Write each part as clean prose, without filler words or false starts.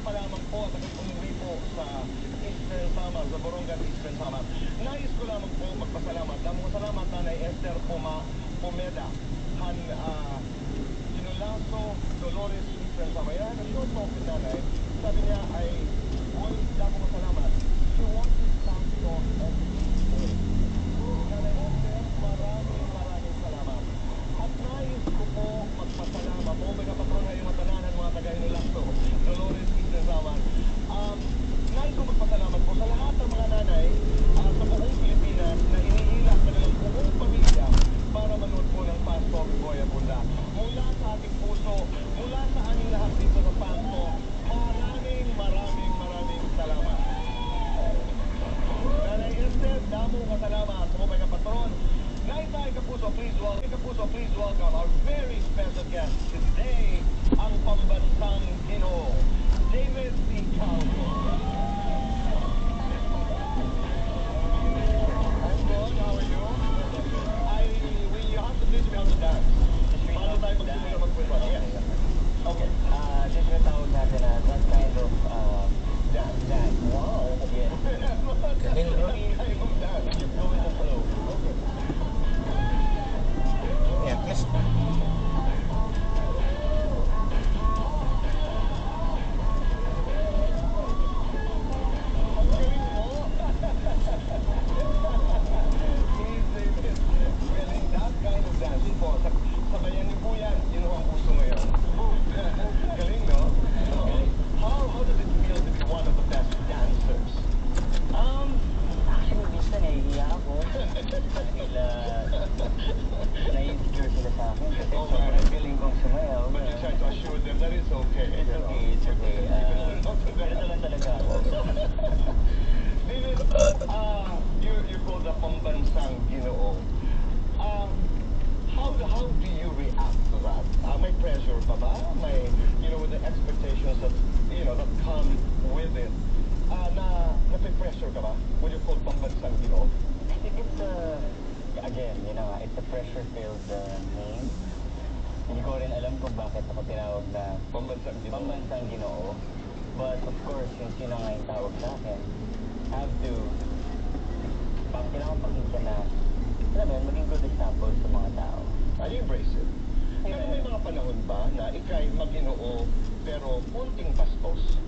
pa lamang po at umuwi po sa Eastern Samar, sa Borongan Eastern Samar. Nais ko lamang po magpasalamat. Lamang salamat Nanay Esther Pomeda, Sinulaso, Dolores Eastern Samar. Yan, ang short talk ni Nanay, sabi niya ay, lamang masalamat. She wants to start talk every day. Nanay Esther, maraming salamat. At nais ko po magpasalamat po, may kapatron na yung matananan mga taga-Hinulaso, Dolores Eastern Samar. Nais ko magpasalamat po sa lahat ng mga nanay sa buong Pilipinas na iniilang kanilang buong pamilya para manood po ng Fast Talk Boy Abunda. Mula sa ating puso, mula sa aming lahat dito sa Fast Talk, maraming salamat. Nanay Esther, damo nga salamat sa mga kapatron. Naitay Kapuso, please welcome our very special guest today, ang pambansang Ginoo, David C. Calvo. I'm good, how are you? You have to teach me how to dance. Paano tayo magsimula magpunta? Yes. Okay. Just natawag natin na that kind of dance. Wow. Yes. Galing, bro. Kind of dance. You go with the flow. Okay. Yeah, please. Sabayan niyo po yan. Yun ang puso ngayon. Galing, no? Okay. How does it feel to be one of the best dancers? Actually, minsan nahihiya ako. Na-insecure sila sa akin. Kasi sobrang galing kong sumayaw. But you try to assure them that it's okay. It's okay. Ganito lang talaga ako. David, you called the pambansang Ginoo. How do you react to that? May pressure pa ba? May, with the expectations that, that come with it. Nape-pressure ka ba? When you call pambansang Ginoo? I think it's again, it's a pressure-filled name. Hindi ko rin alam kung bakit ako tinawag na pambansang Ginoo. But of course, since yun nga yung tawag sa akin, have to kailangan pakita na maging good example sa mga tao. I embrace it. Pero may mga panahon ba na ikay mag-Ginoo pero kunting bastos?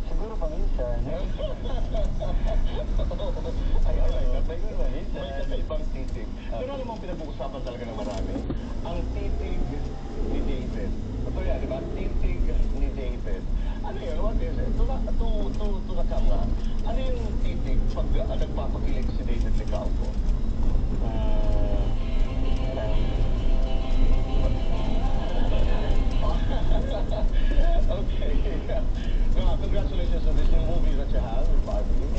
Siguro paminsan. I like that. May kakaibang titig. Pero alam mo ang pinag-uusapan talaga ng marami? Ang titig ni David. Ito yan, di ba? Titig ni David. Ano yun? What is it? To the camera. Ano yung titig pag nagpapakilig si David Licauco? Okay. Congratulations on this new movie that you have with Barbie.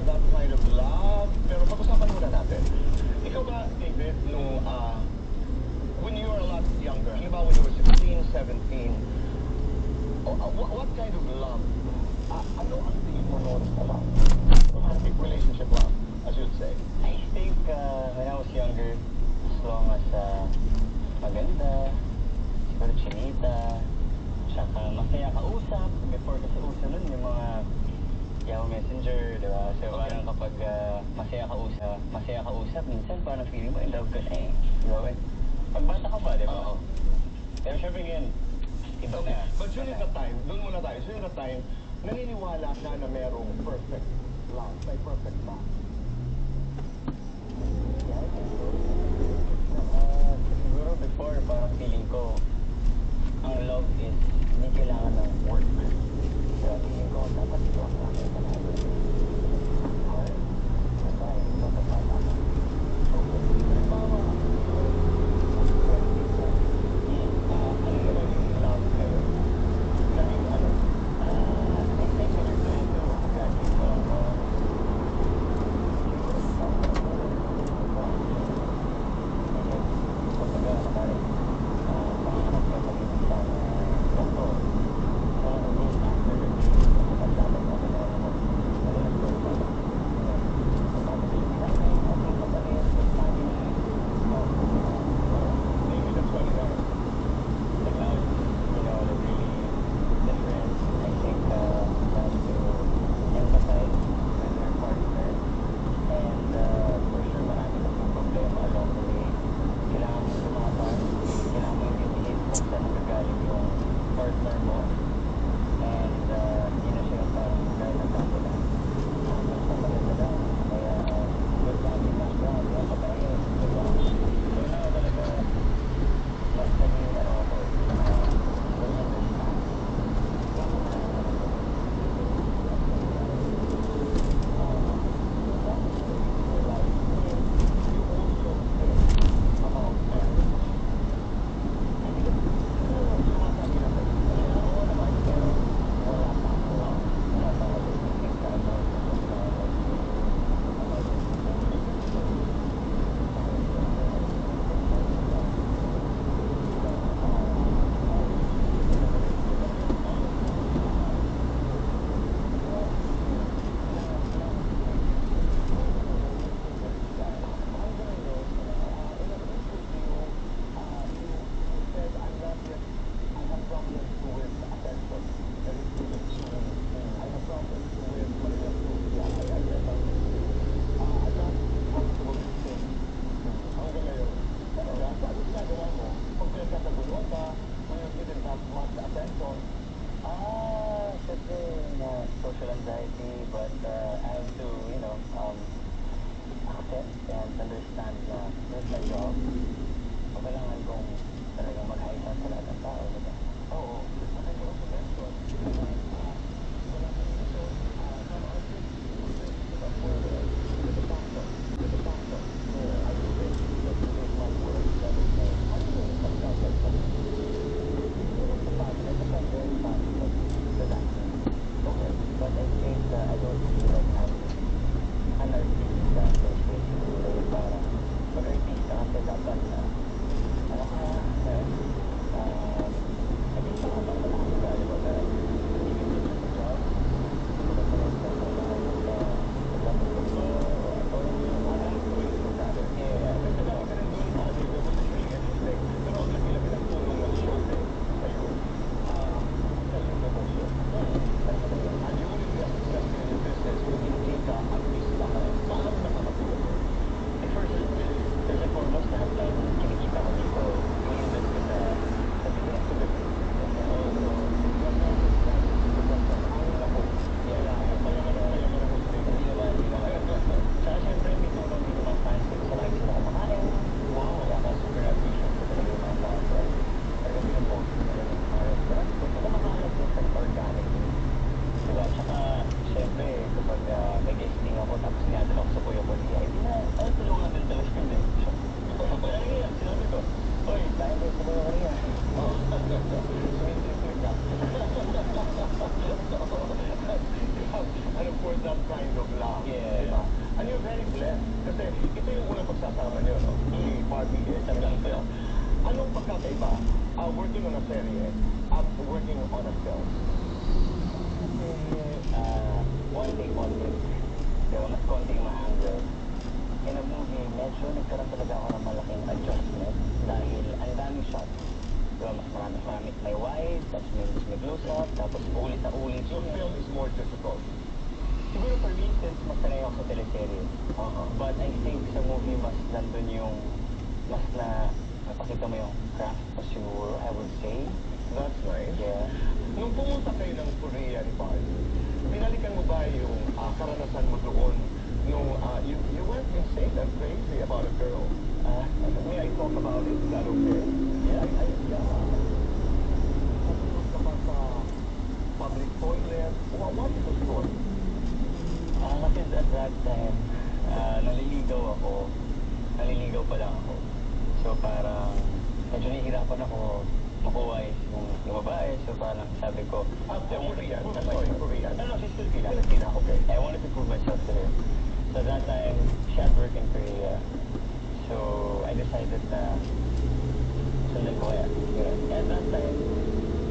That kind of love. Pero pag-usapan muna natin. Ikaw ba, David, when you were a lot younger, halimbawa when you were 16, 17, what kind of love? Ano ang tingin mo noon sa love? Romantic relationship love, as you'd say. I think when I was younger, as long as maganda, siguro chinita, tsaka masaya kausap. Before kasi uso nun yung mga Yahoo Messenger, diba? So parang kapag masaya kausap, minsan parang feeling mo in love ka na eh. Diba? Pagbata ka ba, diba? Pero syempre ngayon, iba na. But during the time, doon muna tayo, during the time, naniniwala ka na merong perfect love, may perfect love. Siguro before, parang feeling ko, ang love is hindi kailangan ng work. Kaya feeling ko, dapat ito ang laki ka na. magkakaiba working on a serye at working on a film? Konti. Diba, mas konti yung ma-handle. In a movie, medyo nagkaroon talaga ako ng malaking adjustment dahil ang daming shots. Diba, mas marami. May wide, tapos may close-up, tapos ulit na ulit. So film is more difficult. Siguro for me, since mas sanay ako sa teleserye. But I think sa movie, mas nandun yung, mas napakita mo yung craft mo siguro, I would say. That's nice. Yeah. Nung pumunta kayo ng Korea ni Paul, binalikan mo ba yung karanasan mo doon nung you went insane and crazy about a girl? May I talk about it? Is that okay? Yeah. Pumunta ka pa sa public toilet. What is the story? Kasi at that time, naliligaw pa lang ako. So parang, medyo nahihirapan ako makuha yung babae. So parang sabi ko, Korean? Korean. No, she's Filipina. Filipina, okay. I wanted to prove myself to her. So that time, she had work in Korea. So I decided na sundan ko kaya. And that time,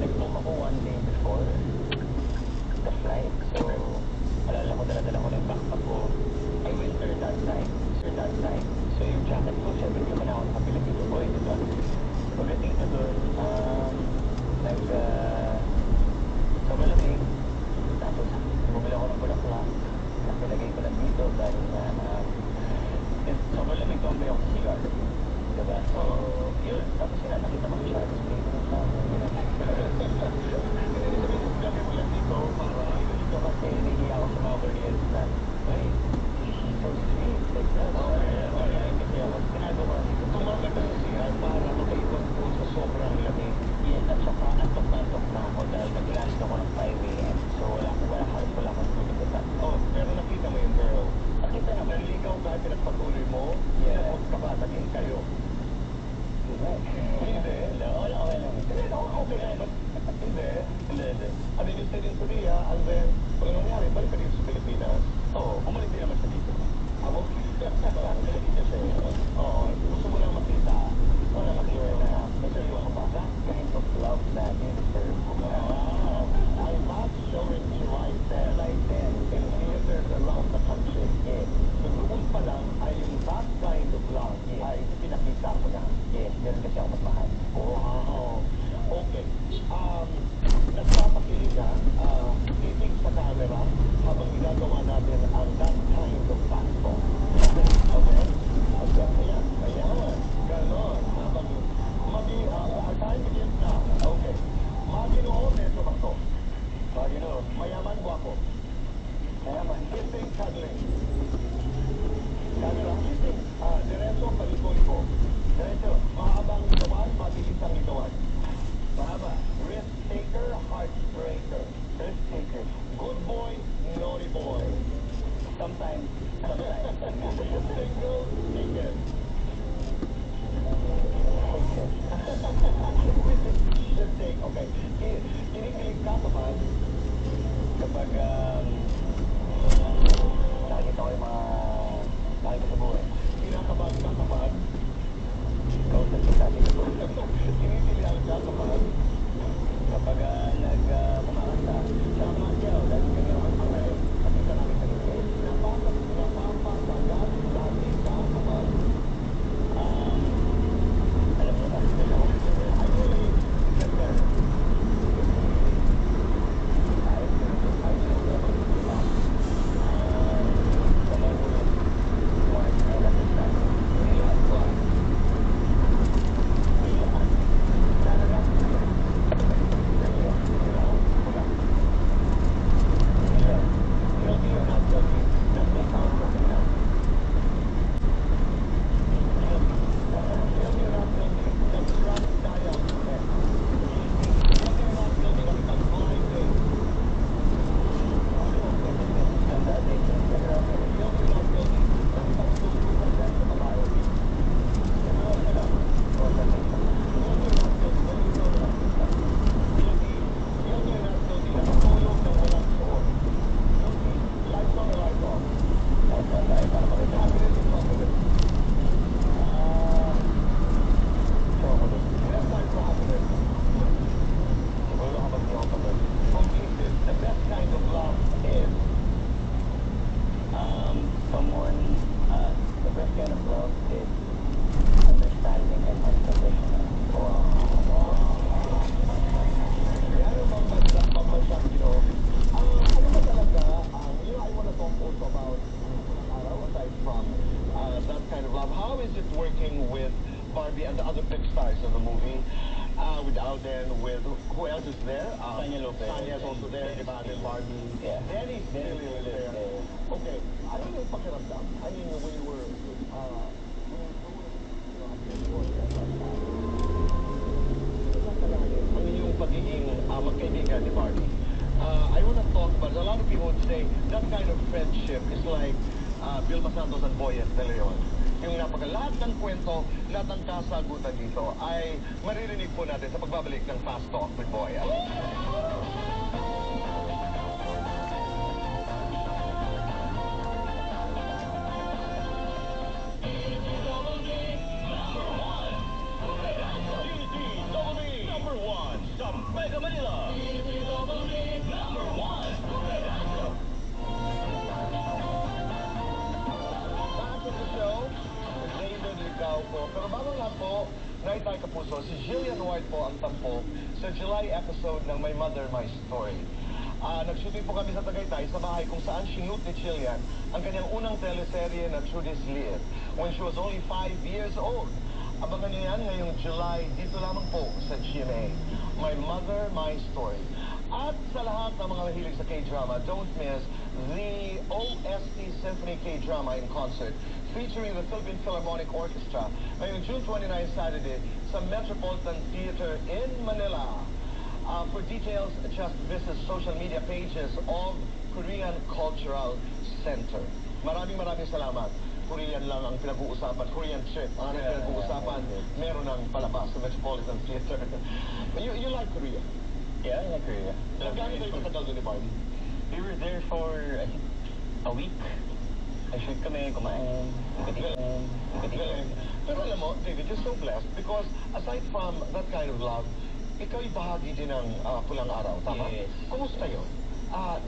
nag-book ako one day before the flight. So, alala ko, dala-dala ko ng backpack ko. I winter that time. So yung jacket ko, syempre hindi naman ako nakapili dito boy, diba? Pagdating ko doon, sobrang lamig. Tapos, bumili ako ng bulaklak. Nilagay ko lang dito dahil sobrang lamig ko ang bayo ko sa cigar. Diba? So, yun. Tapos sila, nakita mo siya. Tapos pinito mo siya. Sabi mo lang dito para Dito kasi nahihiya ako sa mga Koreans na, hey, she's so sweet. Like that. Kasi ako, ginagawa dito. tumagal ka siya para makaibang po sa sobrang lamig. Yes, at saka antok na ako dahil nag-last ako ng 5 a.m. So halos wala akong tulog at that. Oh, pero nakita mo yung girl. Nakita naman. Naliligaw ka, pinagpatuloy mo. Yeah. Magkabatakin kayo. Hindi. Wala, okay lang. Hindi, okay na. But hindi. Hindi. I mean, you stayed in Korea, and then, pag nangyari, balik ka dito sa Pilipinas. Oo, bumalik din naman siya dito. Ako? Bumalik din siya. Oo, gusto mo lang makita. Wala makita na. Nagsayo ako pa. That kind of love na deserve ko. I'm not showing you right there. In theaters around the country. Yes. So, noon pa lang, ay yung that kind of love ay pinakita mo na. Yes, ganun kasi ako magmahal. Wow. Okay. Nagpapakilig ka, titig sa camera habang ginagawa natin ang that kind of platform. Okay? Ayan. Ganon. Habang our time begins now. Okay. Maginoo, Metro Bato. Maginoo. Mayaman, guwapo. Mayaman. Kissing, cuddling. Camera, kissing. Diretso, paliko-liko. Diretso. Mahabang ligawan, mabilisang ligawan. Mahaba. Risk taker, heartbreaker. Risk taker. Good boy, naughty boy. Sometimes. Single, naked. Just take, okay. Kinikilig ka kapag Kapag nakikita ko yung mga nakikita sa buhay, kinakabag ka kapag kausap ko sa ating kapag kinikilihan ka kapag kapag kumakanta, siya kumakyaw, dahil kami naman ang nakikita namin sa gilid. napapasagat dati ka kapag Alam mo na, actually, ganda. Talaga? Barbie and the other big stars of the movie. With Alden, with who else is there? Sanya Lopez. Sanya is also there, Dennis di ba? And Barbie. Yeah. Dennis Dennis Tilley is Tilley is there. there. Okay, ano yung pakiramdam? I mean, when you were doing, ang inyong pagiging magkaibigan ni Barbie. I want to talk about it. A lot of people would say that kind of friendship is like Vilma Santos and Boyet de Leon. Yung lahat ng kwento, lahat ng kasagutan dito ay maririnig po natin sa pagbabalik ng Fast Talk with Boyet. Number one sa Mega Manila. Number one. Back in the show, David Licauco. Pero bago nga po, Naitay Kapuso, si Jillian White po ang tampok sa July episode ng My Mother, My Story. Nag-shooting po kami sa Tagaytay sa bahay kung saan sinute ni Jillian ang kanyang unang teleserye na Through This Live when she was only 5 years old. Abangan niyo yan ngayong July dito lamang po sa GMA. My Mother, My Story. At sa lahat ng mga mahilig sa K-drama, don't miss the OST Symphony K-drama in concert featuring the Philippine Philharmonic Orchestra ngayong June 29 Saturday sa Metropolitan Theater in Manila. For details, just visit social media pages of Korean Cultural Center. Maraming salamat. Korean lang ang pinag-uusapan, Korean trip ang pinag-uusapan, meron ng palabas sa Metropolitan Theater. You like Korea? Yeah, I like Korea. Gano'n kayo katagal doon ni Barbie? We were there for, I think, a week. Nag-shoot kami, kumain, Galing. Pero alam mo, David, you're so blessed because aside from that kind of love, ikaw'y bahagi din ng Pulang Araw, tama? Yes. Kumusta yun?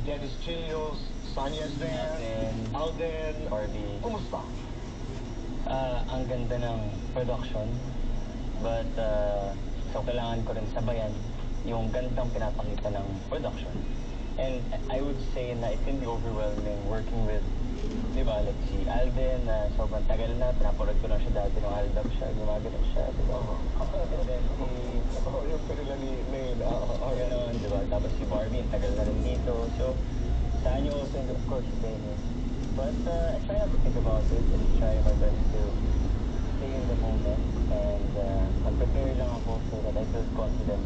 Dennis Chilios, Sanya's there, Alden, Barbie. Kumusta? Ang ganda ng production, but so kailangan ko rin sabayan yung gandang pinapakita ng production. And I would say na it can be overwhelming working with, di ba, like si Alden, na sobrang tagal na, pinapanood ko lang siya dati nung Aldab siya, gumagano siya, di ba? And then Yung kanila ni Maine, gano'n, di ba? Tapos si Barbie, ang tagal na rin dito. So, Sanyo also, and of course, Dennis. But I try not to think about it and try my best to stay in the moment and mag-prepare lang ako so that I feel confident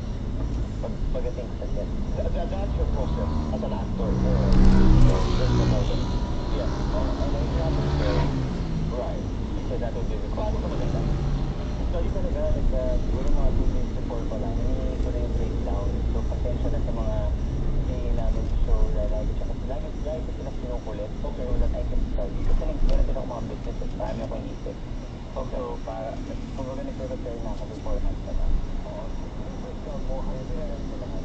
pagdating sa set. That's your process as an actor. Just the moment. Yeah. And I have to prepare. Right. So that will be the Paano ka maganda? Actually talaga, siguro mga 2 days before pa lang, hindi ko na yung breakdown. So, pasensya na sa mga hindi namin show na lagi ko sila pinukulit. Okay. So that I can study. Kasi meron din ako mga businesses, marami akong isip. Okay. So, kung baga nagre-prepare na ako beforehand pa lang. Breakdown mo ang meron sa lahat.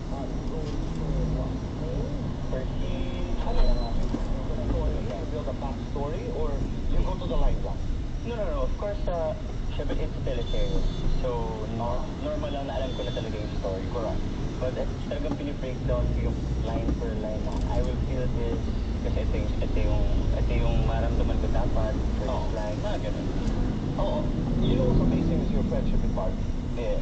First, Ano lang story? You build a backstory or you go to the line lang? No. Of course, syempre it's a teleserye. So, normal lang na alam ko na talaga yung story. Correct. But talagang pinibreakdown ko yung line per line na I will feel this kasi ito yung maramdaman ko dapat for this line. Mga ganun. Oo. You know what's amazing is your friendship with Barbie. Yeah.